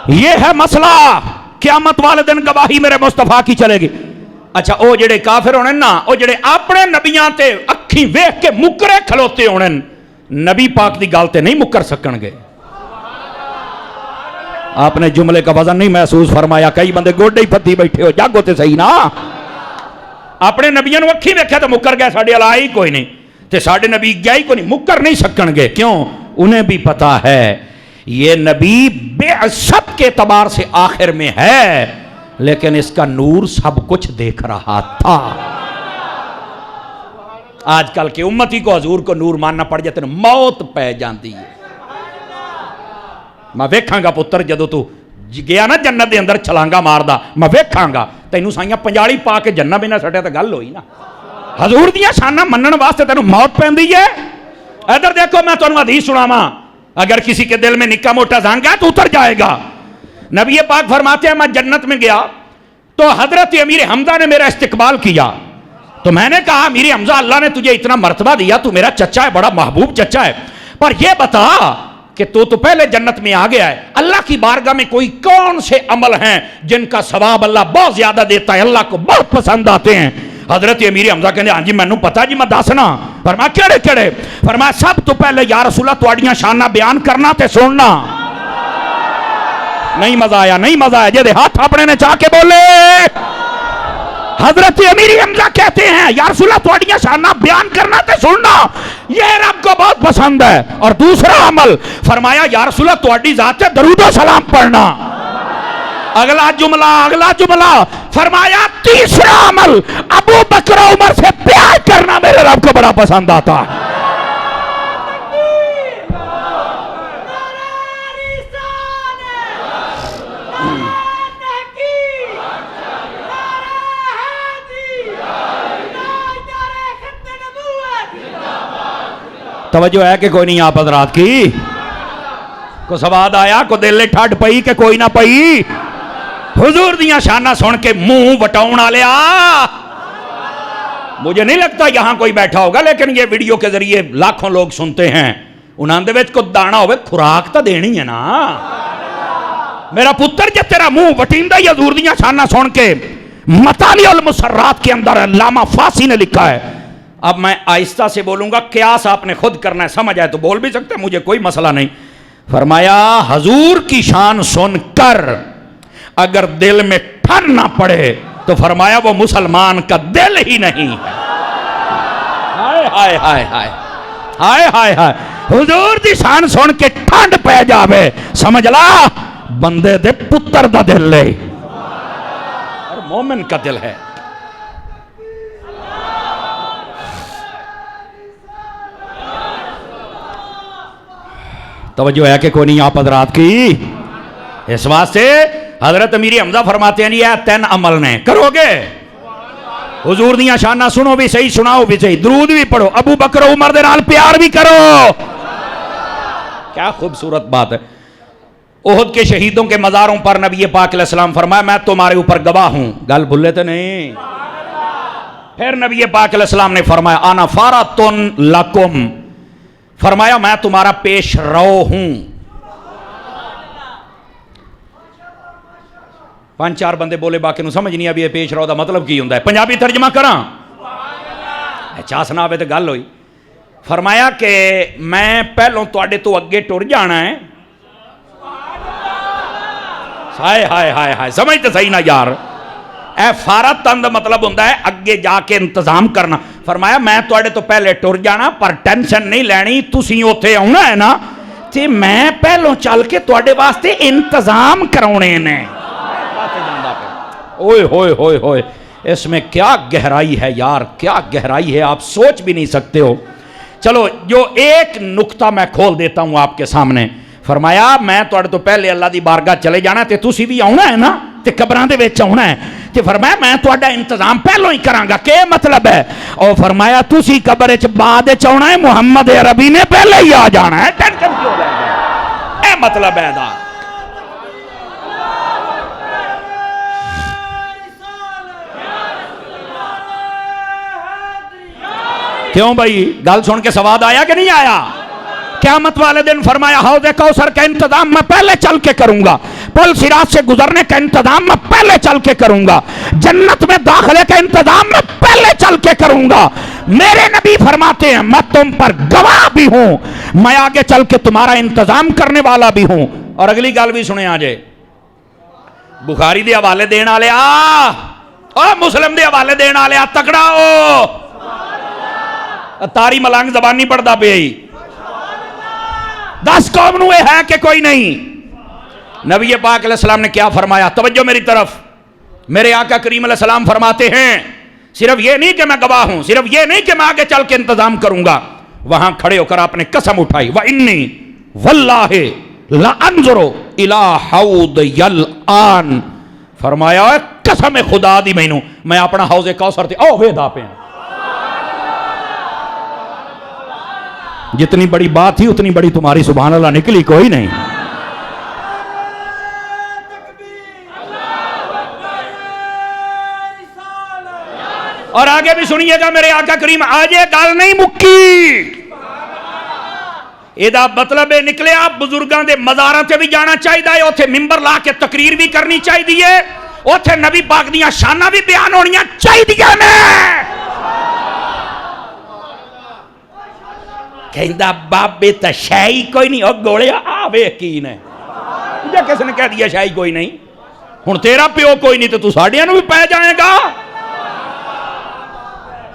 یہ ہے مسئلہ، قیامت والے دن گواہی میرے مصطفیٰ کی چلے گی۔ اچھا او جڑے کافر ہونے نا، او جڑے اپنے نبیاں تے اکھیں ویکھ کے مکرے کھلوتے ہونے، نبی پاک دی گل تے نہیں مکر سکن گے۔ آپ نے جملے کا وزن نہیں محسوس فرمایا، کئی بندے گوڈے ہی پھتی بیٹھے ہو، جاگو تے صحیح نا۔ اپنے نبیوں نو اکھیں ویکھیا تے مکر گئے، ساڈے والا ہی کوئی نہیں تے ساڈے نبی گئے ہی کوئی نہیں، مکر نہیں سکن گے۔ کیوں؟ انہیں بھی پتا ہے یہ نبی بعثت کے اعتبار سے آخر میں ہے، لیکن اس کا نور سب کچھ دیکھ رہا تھا۔ آج کل کے امتی کو حضور کو نور ماننا پڑ جاتے ہیں، موت پہ جاندی ہے۔ میں ویکھاں گا پتر جدو تو گیا نا جنت دے اندر چھلانگا ماردا، میں ویکھاں گا تینوں سائیاں پنجاڑی پا کے جنت بھی نہ سٹیا تے گل ہوئی نا۔ حضور دیاں شاناں منن واسطے تینوں موت پیندی ہے۔ ادھر دیکھو میں تانوں حدیث سناواں، اگر کسی کے دل میں نکا موٹا زنگ ہے تو اتر جائے گا۔ نبی پاک فرماتے ہیں میں جنت میں گیا تو حضرت امیر حمزہ نے میرا استقبال کیا، تو میں نے کہا امیر حمزہ اللہ نے تجھے اتنا مرتبہ دیا، تو میرا چچا ہے، بڑا محبوب چچا ہے، پر یہ بتا کہ تو پہلے جنت میں آ گیا ہے، اللہ کی بارگاہ میں کوئی کون سے عمل ہیں جن کا ثواب اللہ بہت زیادہ دیتا ہے، اللہ کو بہت پسند آتے ہیں؟ حضرت امیر حمزہ کہنے ہاں جی مینوں پتا جی میں دسنا۔ فرمایا کیڑے کیڑے؟ فرمایا سب تو پہلے یا رسول اللہ تواڈیاں شاناں بیان کرنا تے سننا۔ نہیں مزہ آیا، نہیں مزہ آیا، جے ہاتھ اپنے نے چاہ کے بولے۔ حضرت امیر حمزہ کہتے ہیں یا رسول اللہ تواڈیاں شاناں بیان کرنا تے سننا یہ رب کو بہت پسند ہے۔ اور دوسرا عمل فرمایا یا رسول اللہ تواڈی ذات تے درود و سلام پڑھنا۔ اگلا جملہ فرمایا تیسرا عمل ابو بکر و عمر سے پیار کرنا میرے رب کو بڑا پسند آتا ہے۔ توجہ ہے کہ کوئی نہیں آپ حضرات کی؟ کو سواد آیا؟ کو دل ٹھڈ پئی کہ کوئی نہ پئی؟ حضور دیاں شانہ سن کے منہ وٹاؤنا لیا۔ مجھے نہیں لگتا یہاں کوئی بیٹھا ہوگا، لیکن یہ ویڈیو کے ذریعے لاکھوں لوگ سنتے ہیں، انہاں دے وچ کو دانا ہوئے خوراک تا دینی ہے نا۔ میرا پتر جب تیرا منہ وٹیندہ ہی حضور دیاں شانہ سن کے، مطالع المسرات کے اندر علامہ فاسی نے لکھا ہے۔ اب میں آہستہ سے بولوں گا، قیاس آپ نے خود کرنا ہے، سمجھ آئے تو بول بھی سکتے ہیں، مجھے کوئی مسئلہ نہیں۔ فرمایا حضور کی شان سن کر اگر دل میں ٹھن نہ پڑے تو فرمایا وہ مسلمان کا دل ہی نہیں ہے۔ ہائے ہائے ہائے ہائے ہائے ہائے ہائے، حضور دی شان سن کے ٹھنڈ پہ جاوے، سمجھ لا بندے دے پتر دا دل لے اور مومن کا دل ہے۔ توجہ ہے کہ کوئی نہیں آپ حضرات کی؟ اس واسطے حضرت امیر حمزہ فرماتے ہیں یہ 3 عمل نے، کرو گے حضور دیاں شانہ سنو بھی صحیح، سناؤ بھی صحیح، درود بھی پڑھو، ابو بکر و عمر دے نال پیار بھی کرو. کیا خوبصورت بات ہے. احد کے شہیدوں کے مزاروں پر نبی پاک علیہ السلام فرمایا میں تمہارے اوپر گواہ ہوں. گل بھولے تو نہیں. پھر نبی پاک علیہ السلام نے فرمایا انا فارتن لکم، فرمایا میں تمہارا پیش رو ہوں. 5-4 بندے بولے باقی نو سمجھ نہیں آ بھی یہ پیش رو دا مطلب کی ہوندا ہے. پنجابی ترجمہ کراں؟ اچھا سنا تے گل ہوئی. فرمایا کہ میں پہلوں تواڈے تو اگے ٹر جانا ہے. ہائے ہائے ہائے ہائے، سمجھ تے صحیح نہ یار. اے فارتن دا مطلب ہوندا ہے اگے جا کے انتظام کرنا. فرمایا میں تواڈے تو پہلے ٹر جانا پر ٹینشن نہیں لینی، تسی اوتھے آਉਣਾ ہے نا تے میں پہلوں چل کے تواڈے واسطے انتظام کراونے نے. اوئے ہوئے ہوئے ہوئے، اس میں کیا گہرائی ہے یار، کیا گہرائی ہے، آپ سوچ بھی نہیں سکتے ہو. چلو جو ایک نقطہ میں کھول دیتا ہوں آپ کے سامنے. فرمایا میں تواڈے تو پہلے اللہ دی بارگاہ چلے جانا تے تسی بھی آਉਣਾ ہے نا تے قبراں دے وچ آਉਣਾ ہے. تے فرمایا میں تواڈا انتظام پہلوں ہی کراں گا. کیا مطلب ہے؟ اور فرمایا تسی قبر وچ بعد وچ آਉਣਾ ہے، محمد عربی نے پہلے ہی آ جانا ہے. ٹینشن کیوں لے گئے؟ اے مطلب ہے دا. کیوں بھائی گل سن کے سواد آیا کہ نہیں آیا؟ قیامت والے دن فرمایا حوض کوثر کا انتظام میں پہلے چل کے کروں گا، پل صراط سے گزرنے کا انتظام میں پہلے چل کے کروں گا، جنت میں داخلے کا انتظام میں پہلے چل کے کروں گا. میرے نبی فرماتے ہیں میں تم پر گواہ بھی ہوں، میں آگے چل کے تمہارا انتظام کرنے والا بھی ہوں. اور اگلی گل بھی سنے آجے. بخاری دے حوالے دین والے اور مسلم دے حوالے دین والے تکڑا ہو. تاری ملانگ زبان نہیں پڑھتا پہ ہی. 10 قوم نو ہے کہ کوئی نہیں. نبی پاک علیہ السلام نے کیا فرمایا؟ توجہ میری طرف. میرے آقا کریم علیہ السلام فرماتے ہیں صرف یہ نہیں کہ میں گواہ ہوں، صرف یہ نہیں کہ میں آگے چل کے انتظام کروں گا. وہاں کھڑے ہو کر آپ نے قسم اٹھائی وَإِنِّي وَاللَّهِ لَأَنظُرُ إِلَىٰ حَوْضِ يَلْآن. فرمایا قسم خدا دی میں اپنا حوض کوثر تے او ویدا پہ. جتنی بڑی بات تھی اتنی بڑی تمہاری سبحان اللہ نکلی کوئی نہیں. اور آگے بھی سنیے گا میرے آقا کریم آج یہ گل نہیں مکی. یہ مطلب نکلے آپ بزرگاں دے مزاراں تے بھی جانا چاہیے، اوتھے ممبر لا کے تقریر بھی کرنی چاہیے، اوتھے نبی پاک دیاں شاناں بھی بیان ہونیاں چاہیے نے. کہندا بابے تا شاہی کوئی نہیں. اور گوڑے آوے یقین ہے مجھے کس نے کہہ دیا شاہی کوئی نہیں؟ ہن تیرا پیو کوئی نہیں تو ساڈیاں نو بھی پے جائے گا.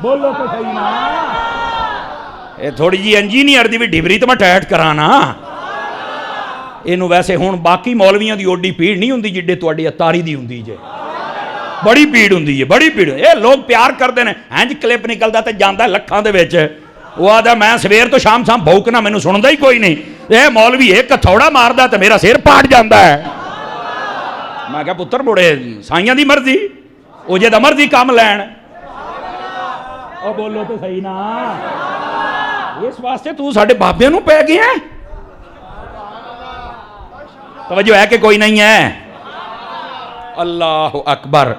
بولو تو صحیح نا. اے تھوڑی جی انجینئر دی بھی ڈبری تو میں ٹیٹ کرانا. اینو ویسے ہن باقی مولویاں دی اوڈی پیڑ نہیں ہوندی جڈے تواڈی اتاری دی ہوندی جے. بڑی پیڑ ہوندی ہے، بڑی پیڑ. اے لوگ پیار کردے نے ہنج کلپ نکلدا تے جاندا لکھاں دے وچ. وہ آدھا میں سویر تو شام شام بھوکنا مینوں سندا ہی کوئی نہیں. اے مولوی ایک تھوڑا ماردا تے میرا سر پاٹ جاندا ہے. میں کہا پتر بڑے سائیاں دی مرضی، او جے دا مرضی کام لین. او بولو تو صحیح نا. اس واسطے تو ساڈے بابیاں نو پے گئے ہیں. توجہ ہے کہ کوئی نہیں ہے؟ اللہ اکبر.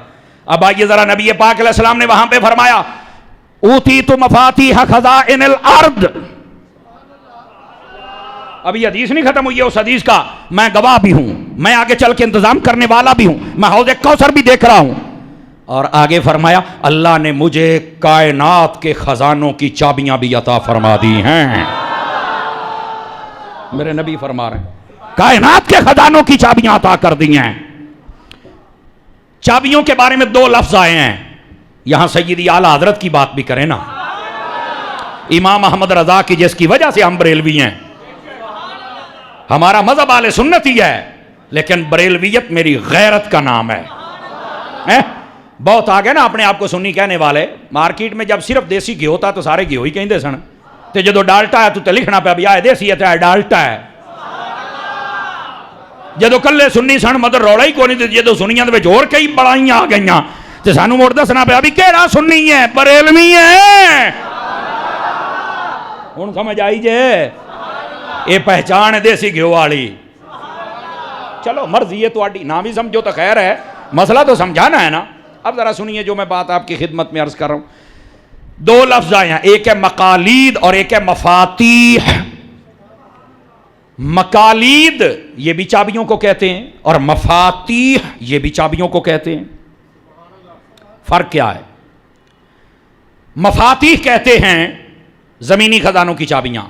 اب آئیے ذرا نبی پاک علیہ السلام نے وہاں پہ فرمایا اوتیت مفاتیح خزائن الارض. ابھی حدیث نہیں ختم ہوئی ہے اس حدیث کا. میں گواہ بھی ہوں، میں آگے چل کے انتظام کرنے والا بھی ہوں، میں حوض کوثر بھی دیکھ رہا ہوں. اور آگے فرمایا اللہ نے مجھے کائنات کے خزانوں کی چابیاں بھی عطا فرما دی ہیں. میرے نبی فرما رہے ہیں کائنات کے خزانوں کی چابیاں عطا کر دی ہیں. چابیوں کے بارے میں 2 لفظ آئے ہیں. یہاں سیدی اعلیٰ حضرت کی بات بھی کریں نا. امام احمد رضا کی جس کی وجہ سے ہم بریلوی ہیں. ہمارا مذہب اہل سنت ہی ہے لیکن بریلویت میری غیرت کا نام ہے. بہت آگے نا اپنے آپ کو سنی کہنے والے. مارکیٹ میں جب صرف دیسی گھی ہوتا تو سارے گھی ہی کہیں دے سن. تے جدو ڈالٹا ہے تو تے لکھنا پہ بھی آئے دیسی ہے تے ڈالٹا ہے. جدو کلے سنی سن مطلب رولا ہی کوئی نہیں، جدو سنیاں دے وچ ہور کئی بڑائیاں آ گئیاں تے سانو مڑ دسنا پیا بھی کیڑا سنی ہے، بریلوی ہے۔ ہن سمجھ آئی جے، اے پہچان ہے دیسی گھیو والی۔ چلو مرضی ہے تہاڈی، نہ بھی سمجھو تو خیر ہے، مسئلہ تو سمجھانا ہے نا۔ اب ذرا سنیے جو میں بات آپ کی خدمت میں عرض کر رہا ہوں۔ دو لفظ آئے ہیں، ایک ہے مقالید اور ایک ہے مفاتیح۔ مقالید یہ بھی چابیوں کو کہتے ہیں اور مفاتیح یہ بھی چابیوں کو کہتے ہیں۔ فرق کیا ہے؟ مفاتیح کہتے ہیں زمینی خزانوں کی چابیاں،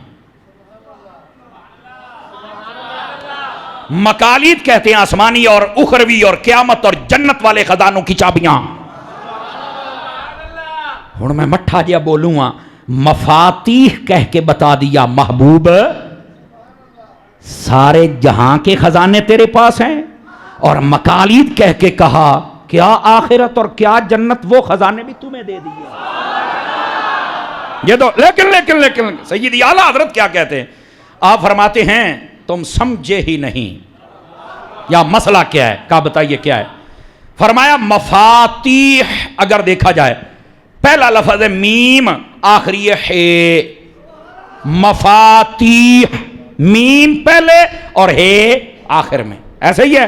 مقالید کہتے ہیں آسمانی اور اخروی اور قیامت اور جنت والے خزانوں کی چابیاں۔ ہن میں مٹھا جیا بولوں گا، مفاتیح کہہ کے بتا دیا محبوب سارے جہاں کے خزانے تیرے پاس ہیں، اور مقالید کہہ کے کہا کیا آخرت اور کیا جنت وہ خزانے بھی تمہیں دے دیے۔ یہ تو لیکن سیدی اعلیٰ حضرت کیا کہتے ہیں؟ آپ فرماتے ہیں تم سمجھے ہی نہیں، یا مسئلہ کیا ہے؟ کہا بتائیے کیا ہے؟ فرمایا مفاتیح اگر دیکھا جائے پہلا لفظ ہے میم، آخری ہے مفاتیح، میم پہلے اور ہے آخر میں، ایسے ہی ہے۔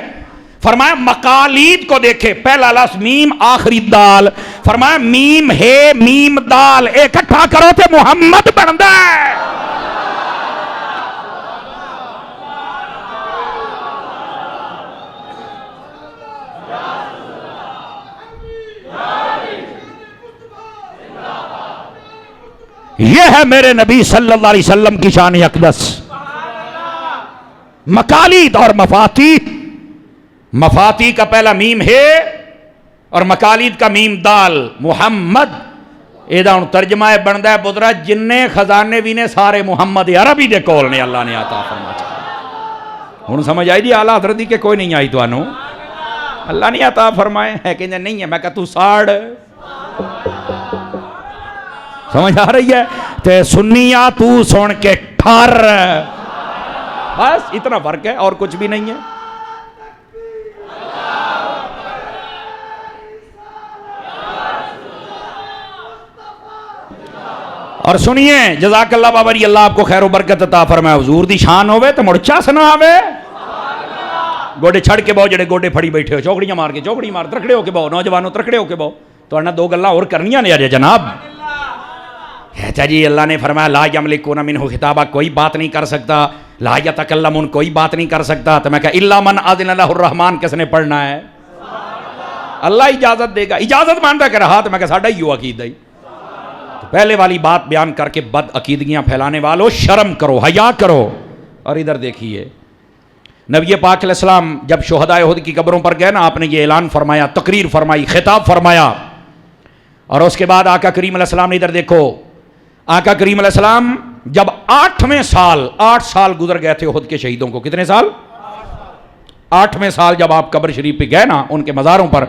فرمایا مقالید کو دیکھے پہلا لفظ میم آخری دال، فرمایا میم ہے میم دال اکٹھا کرو تے محمد بندا ہے۔ یہ ہے میرے نبی صلی اللہ علیہ وسلم کی شان اقدس۔ مقالید اور مفاتیح، مفاتیح کا پہلا میم ہے اور مقالید کا میم دال، محمد۔ ایدہ ان ترجمہ بندہ ہے پترہ جننے خزانے بھی نے سارے محمد عربی دے کول نے اللہ نے عطا فرمایا۔ ہن سمجھ آئی دی اعلیٰ حضرت دی کہ کوئی نہیں آئی تو انو اللہ نے عطا فرمائے ہے کہ نہیں ہے؟ میں کہا تو ساڑ سمجھ آ رہی ہے؟ تے سنیا تو سن کے ٹھار، بس اتنا فرق ہے اور کچھ بھی نہیں ہے۔ اور سنیے جزاک اللہ بابری، اللہ آپ کو خیر و برکت عطا فرمائے۔ حضور دی شان ہوئے تو مڑچا سنا آوے، گوڑے چھڑ کے باؤ جڑے گوڑے پھڑی بیٹھے ہو، چوکڑیاں مار کے چوکڑی مار، ترکڑے ہو کے باؤ، نوجوانوں ترکڑے ہو کے باؤ۔ تو انہا دو گلہ اور کرنیاں نہیں آجے جناب۔ اچھا جی اللہ نے فرمایا لا یملکون منہ خطابہ، کوئی بات نہیں کر سکتا، لا یتکلمون کوئی بات نہیں کر سکتا۔ تو میں کہا الا من اذن لہ الرحمن کس نے پڑھنا ہے؟ اللہ اجازت دے گا، اجازت مانتا کہ رہا۔ تو میں کہا ساڑھا ہی ہوا عقیدہ ہی۔ تو پہلے والی بات بیان کر کے بد عقیدگیاں پھیلانے والوں شرم کرو، حیا کرو۔ اور ادھر دیکھیے نبی پاک علیہ السلام جب شہداء احد کی قبروں پر گئے نا، آپ نے یہ اعلان فرمایا، تقریر فرمائی، خطاب فرمایا، اور اس کے بعد آقا کریم علیہ السلام نے ادھر دیکھو، آقا کریم علیہ السلام جب 8 سال گزر گئے تھے احد کے شہیدوں کو، کتنے سال؟ 8ویں سال جب آپ قبر شریف پہ گئے نا ان کے مزاروں پر،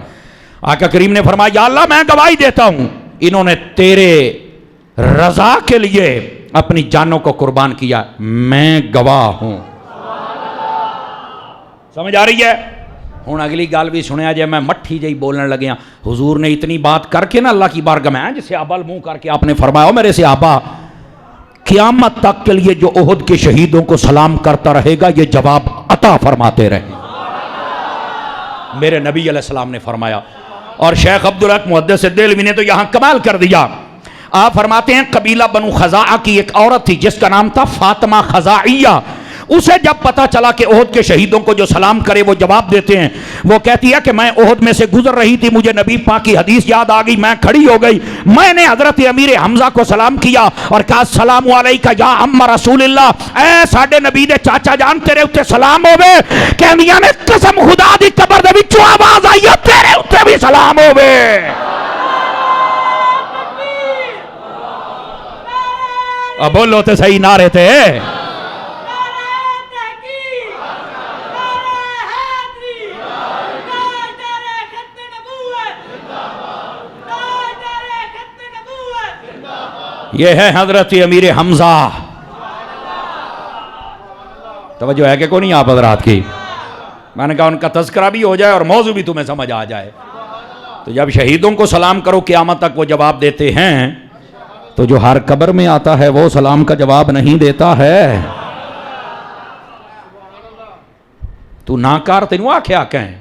آقا کریم نے فرمایا یا اللہ میں گواہی دیتا ہوں انہوں نے تیرے رضا کے لیے اپنی جانوں کو قربان کیا، میں گواہ ہوں۔ سمجھ آ رہی ہے؟ ہوں اگلی گال بھی سنیا جائے، میں مٹھی جائی بولنے لگے ہیں۔ حضور نے اتنی بات کر کے نا اللہ کی بارگاہ میں جس صحابہ منہ کر کے آپ نے فرمایا میرے صحابہ قیامت تک کے لیے جو احد کے شہیدوں کو سلام کرتا رہے گا یہ جواب عطا فرماتے رہے۔ میرے نبی علیہ السلام نے فرمایا۔ اور شیخ عبدالحق محدث دہلوی نے تو یہاں کمال کر دیا، آپ فرماتے ہیں قبیلہ بنو خزاعہ کی ایک عورت تھی جس کا نام تھا فاطمہ خزاعیہ، اسے جب پتا چلا کہ احد کے شہیدوں کو جو سلام کرے وہ جواب دیتے ہیں، وہ کہتی ہے کہ میں احد میں سے گزر رہی تھی، مجھے نبی پاک کی حدیث یاد آ گئی، میں کھڑی ہو گئی، میں نے حضرت امیر حمزہ کو سلام کیا اور کہا السلام علیکہ یا عم رسول اللہ، اے ساڈے نبی دے چاچا جان تیرے اتے سلام ہوے۔ کہندیاں نے قسم خدا دی قبر دے وچوں آواز آئی ہے تیرے اتے بھی سلام ہوے۔ اب بولو تے صحیح نعرے تھے۔ یہ ہے حضرت امیر حمزہ۔ توجہ ہے کہ کوئی نہیں آپ حضرات کی؟ میں نے کہا ان کا تذکرہ بھی ہو جائے اور موضوع بھی تمہیں سمجھ آ جائے. تو جب شہیدوں کو سلام کرو قیامت تک وہ جواب دیتے ہیں تو جو ہر قبر میں آتا ہے وہ سلام کا جواب نہیں دیتا ہے. تو ناکار تینوں آکھیا کہیں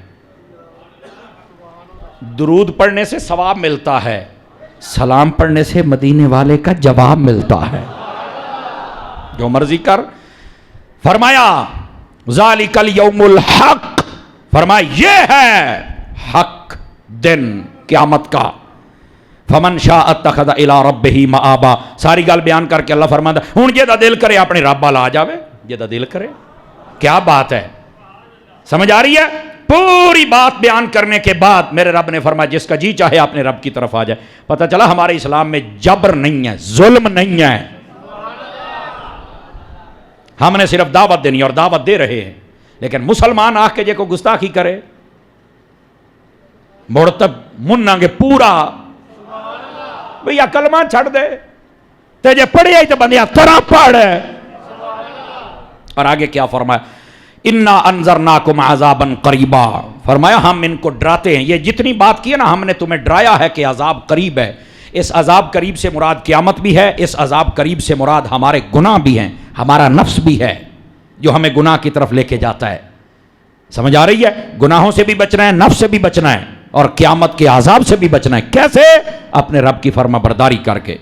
درود پڑھنے سے ثواب ملتا ہے, سلام پڑھنے سے مدینے والے کا جواب ملتا ہے. جو مرضی کر. فرمایا ذالک الیوم الحق, فرمایا یہ ہے حق دن قیامت کا. فمن شاء اتخذ الی ربہ مآبا. ساری گل بیان کر کے اللہ فرماتا ہن جے دل کرے اپنے رب والا آ جاوے, جے دل کرے. کیا بات ہے, سمجھ آ رہی ہے؟ پوری بات بیان کرنے کے بعد میرے رب نے فرمایا جس کا جی چاہے اپنے رب کی طرف آ جائے. پتہ چلا ہمارے اسلام میں جبر نہیں ہے, ظلم نہیں ہے. ہم نے صرف دعوت دینی اور دعوت دے رہے ہیں. لیکن مسلمان آ کے جے کو گستاخی کرے مرتب منہ گے پورا بھیا کلمہ چھڑ دے تے جے پڑھے ہی تو بندیاں طرح پڑھ. اور آگے کیا فرمایا انا انذرناکم عذابا قریبا. فرمایا ہم ان کو ڈراتے ہیں. یہ جتنی بات کی ہے نا ہم نے تمہیں ڈرایا ہے کہ عذاب قریب ہے. اس عذاب قریب سے مراد قیامت بھی ہے, اس عذاب قریب سے مراد ہمارے گناہ بھی ہیں, ہمارا نفس بھی ہے جو ہمیں گناہ کی طرف لے کے جاتا ہے. سمجھ آ رہی ہے؟ گناہوں سے بھی بچنا ہے, نفس سے بھی بچنا ہے اور قیامت کے عذاب سے بھی بچنا ہے. کیسے؟ اپنے رب کی فرما برداری کر کے.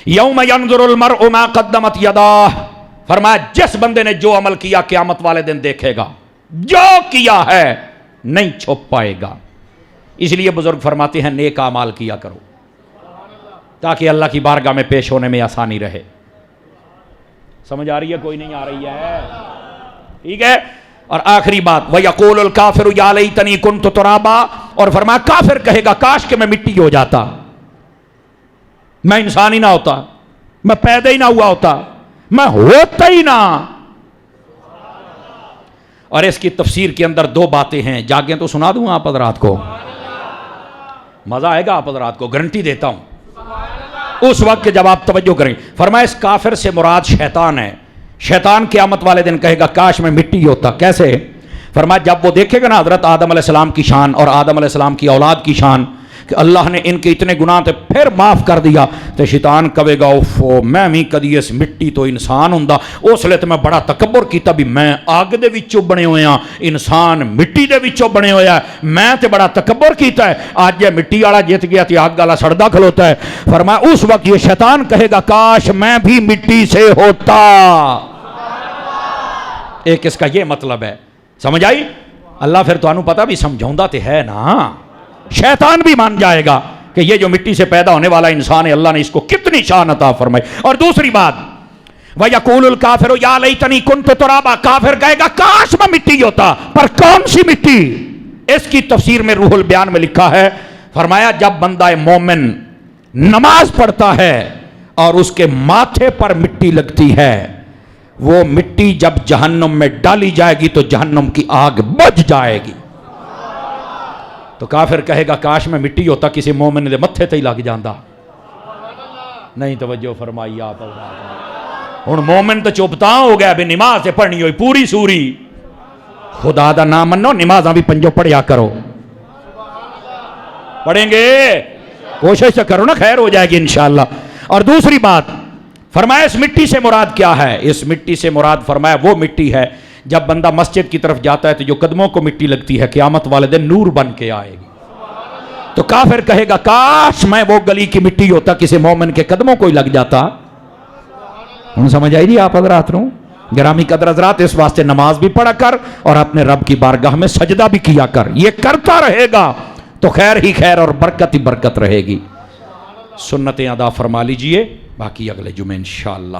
یوم ینظر المرء ما قدمت یداہ. فرمایا جس بندے نے جو عمل کیا قیامت والے دن دیکھے گا, جو کیا ہے نہیں چھپ پائے گا. اس لیے بزرگ فرماتے ہیں نیک اعمال کیا کرو تاکہ اللہ کی بارگاہ میں پیش ہونے میں آسانی رہے. سمجھ آ رہی ہے؟ کوئی نہیں آ رہی ہے؟ ٹھیک ہے. اور آخری بات وَيَقُولُ الْكَافِرُ يَا لَيْتَنِي كُنْتُ تُرَابًا. اور فرمایا کافر کہے گا کاش کہ میں مٹی ہو جاتا, میں انسان ہی نہ ہوتا, میں پیدا ہی نہ ہوا ہوتا, میں ہوتا ہی نہ. اور اس کی تفسیر کے اندر دو باتیں ہیں, جاگیں تو سنا دوں آپ حضرات کو, مزہ آئے گا آپ حضرات کو, گارنٹی دیتا ہوں اس وقت کے جب آپ توجہ کریں. فرمایا اس کافر سے مراد شیطان ہے. شیطان قیامت والے دن کہے گا کاش میں مٹی ہوتا. کیسے؟ فرمایا جب وہ دیکھے گا نا حضرت آدم علیہ السلام کی شان اور آدم علیہ السلام کی اولاد کی شان کہ اللہ نے ان کے اتنے گناہ تھے پھر معاف کر دیا, تو شیطان کہے گا اوفو میں بھی کدی اس مٹی تو انسان ہوں. اس لیے تو میں بڑا تکبر کیتا بھی میں آگ دے وچوں بنے ہوئے ہاں, انسان مٹی دے وچوں بنے ہویا ہے, میں تے بڑا تکبر کیتا ہے. آج یہ مٹی والا جیت گیا تے آگ والا سڑدا کھلوتا ہے. فرمایا اس وقت یہ شیطان کہے گا کاش میں بھی مٹی سے ہوتا. ایک اس کا یہ مطلب ہے. سمجھ آئی؟ اللہ پھر تو انہوں پتہ بھی سمجھاؤں تے ہے نا, شیطان بھی مان جائے گا کہ یہ جو مٹی سے پیدا ہونے والا انسان ہے اللہ نے اس کو کتنی شان عطا فرمائی. اور دوسری بات وَيَقُولُ الْكَافِرُ يَا لَيْتَنِي كُنْتُ تُرَابًا. کافر کہے گا کاش میں مٹی ہوتا, پر کون سی مٹی؟ اس کی تفسیر میں روح البیان میں لکھا ہے. فرمایا جب بندہ مومن نماز پڑھتا ہے اور اس کے ماتھے پر مٹی لگتی ہے, وہ مٹی جب جہنم میں ڈالی جائے گی تو جہنم کی آگ بجھ جائے گی. تو کافر کہے گا کاش میں مٹی ہوتا کسی مومن دے متھے تے ہی لگ جاندہ. نہیں توجہ فرمائی آپ. ہن مومن تو چوپتا ہو گیا بھی نماز سے پڑھنی ہوئی پوری سوری. خدا دا نام منو, نمازاں بھی پنجو پڑھیا کرو. پڑھیں گے, کوشش تو کرو نا, خیر ہو جائے گی انشاءاللہ. اور دوسری بات فرمایا اس مٹی سے مراد کیا ہے؟ اس مٹی سے مراد فرمایا وہ مٹی ہے جب بندہ مسجد کی طرف جاتا ہے تو جو قدموں کو مٹی لگتی ہے قیامت والے دن نور بن کے آئے گی. تو کافر کہے گا کاش میں وہ گلی کی مٹی ہوتا کسی مومن کے قدموں کو ہی لگ جاتا. ہوں سمجھ آئی نہیں آپ حضرات نو؟ گرامی قدر حضرات اس واسطے نماز بھی پڑھا کر اور اپنے رب کی بارگاہ میں سجدہ بھی کیا کر. یہ کرتا رہے گا تو خیر ہی خیر اور برکت ہی برکت رہے گی. سنتیں ادا فرما لیجئے, باقی اگلے جمعے انشاءاللہ.